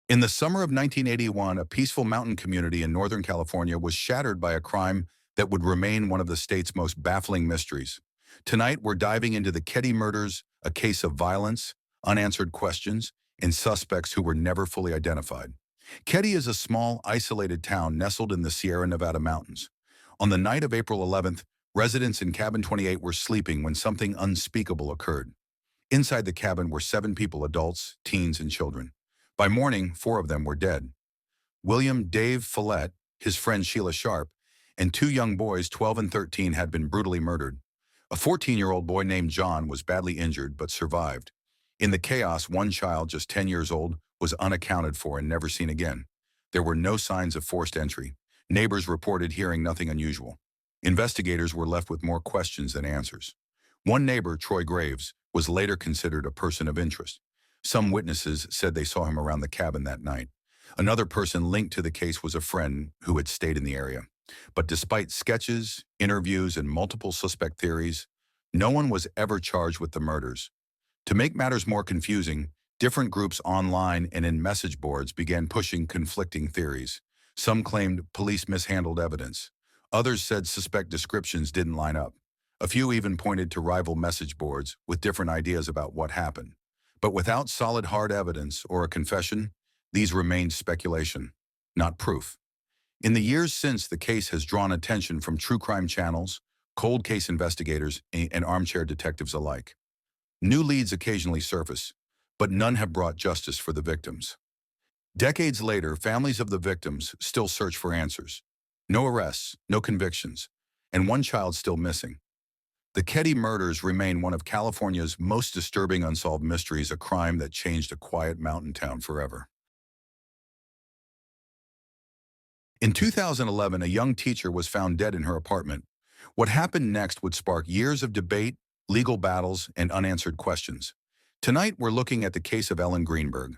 In the summer of 1981, a peaceful mountain community in Northern California was shattered by a crime that would remain one of the state's most baffling mysteries. Tonight, we're diving into the Ketty murders, a case of violence, unanswered questions, and suspects who were never fully identified. Ketty is a small, isolated town nestled in the Sierra Nevada mountains. On the night of April 11th, residents in Cabin 28 were sleeping when something unspeakable occurred. Inside the cabin were 7 people, adults, teens, and children. By morning, 4 of them were dead. William Dave Follett, his friend Sheila Sharp, and 2 young boys, 12 and 13, had been brutally murdered. A 14-year-old boy named John was badly injured but survived. In the chaos, one child, just 10 years old, was unaccounted for and never seen again. There were no signs of forced entry. Neighbors reported hearing nothing unusual. Investigators were left with more questions than answers. One neighbor, Troy Graves, was later considered a person of interest. Some witnesses said they saw him around the cabin that night. Another person linked to the case was a friend who had stayed in the area. But despite sketches, interviews, and multiple suspect theories, no one was ever charged with the murders. To make matters more confusing, different groups online and in message boards began pushing conflicting theories. Some claimed police mishandled evidence. Others said suspect descriptions didn't line up. A few even pointed to rival message boards with different ideas about what happened. But without solid hard evidence or a confession, these remained speculation, not proof. In the years since, the case has drawn attention from true crime channels, cold case investigators, and armchair detectives alike. New leads occasionally surface, but none have brought justice for the victims. Decades later, families of the victims still search for answers. No arrests, no convictions, and one child still missing. The Ketty murders remain one of California's most disturbing unsolved mysteries, a crime that changed a quiet mountain town forever. In 2011, a young teacher was found dead in her apartment. What happened next would spark years of debate, legal battles, and unanswered questions. Tonight, we're looking at the case of Ellen Greenberg.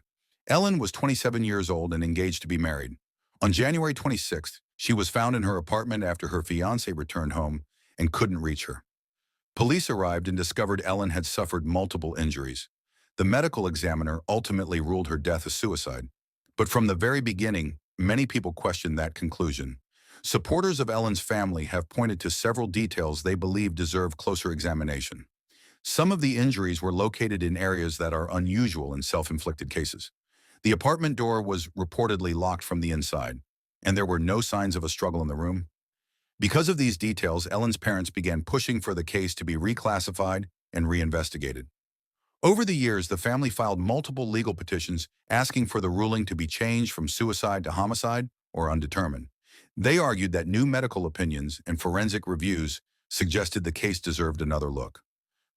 Ellen was 27 years old and engaged to be married. On January 26th, she was found in her apartment after her fiancé returned home and couldn't reach her. Police arrived and discovered Ellen had suffered multiple injuries. The medical examiner ultimately ruled her death a suicide. But from the very beginning, many people questioned that conclusion. Supporters of Ellen's family have pointed to several details they believe deserve closer examination. Some of the injuries were located in areas that are unusual in self-inflicted cases. The apartment door was reportedly locked from the inside, and there were no signs of a struggle in the room. Because of these details, Ellen's parents began pushing for the case to be reclassified and reinvestigated. Over the years, the family filed multiple legal petitions asking for the ruling to be changed from suicide to homicide or undetermined. They argued that new medical opinions and forensic reviews suggested the case deserved another look.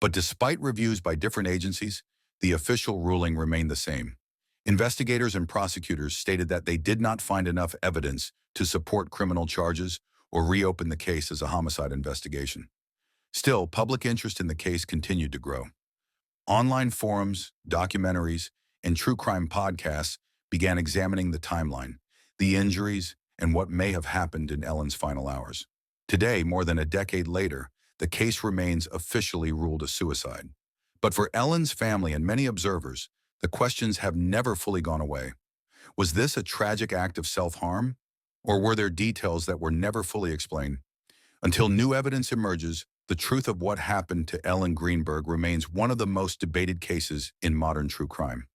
But despite reviews by different agencies, the official ruling remained the same. Investigators and prosecutors stated that they did not find enough evidence to support criminal charges or reopen the case as a homicide investigation. Still, public interest in the case continued to grow. Online forums, documentaries, and true crime podcasts began examining the timeline, the injuries, and what may have happened in Ellen's final hours. Today, more than a decade later, the case remains officially ruled a suicide. But for Ellen's family and many observers, the questions have never fully gone away. Was this a tragic act of self-harm? Or were there details that were never fully explained? Until new evidence emerges, the truth of what happened to Ellen Greenberg remains one of the most debated cases in modern true crime.